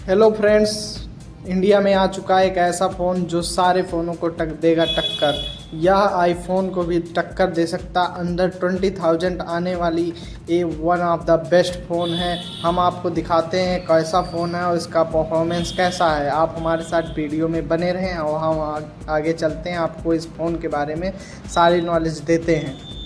Hello friends, India में आ चुका है एक ऐसा फ़ोन जो सारे फ़ोनों को देगा टक्कर। यह आईफोन को भी टक्कर दे सकता। अंडर 20,000 आने वाली ये one of the best phone है। हम आपको दिखाते हैं कैसा फ़ोन है और इसका परफॉर्मेंस कैसा है। आप हमारे साथ वीडियो में बने रहें और हम आगे चलते हैं, आपको इस फ़ोन के बारे में सारी नॉलेज देते हैं।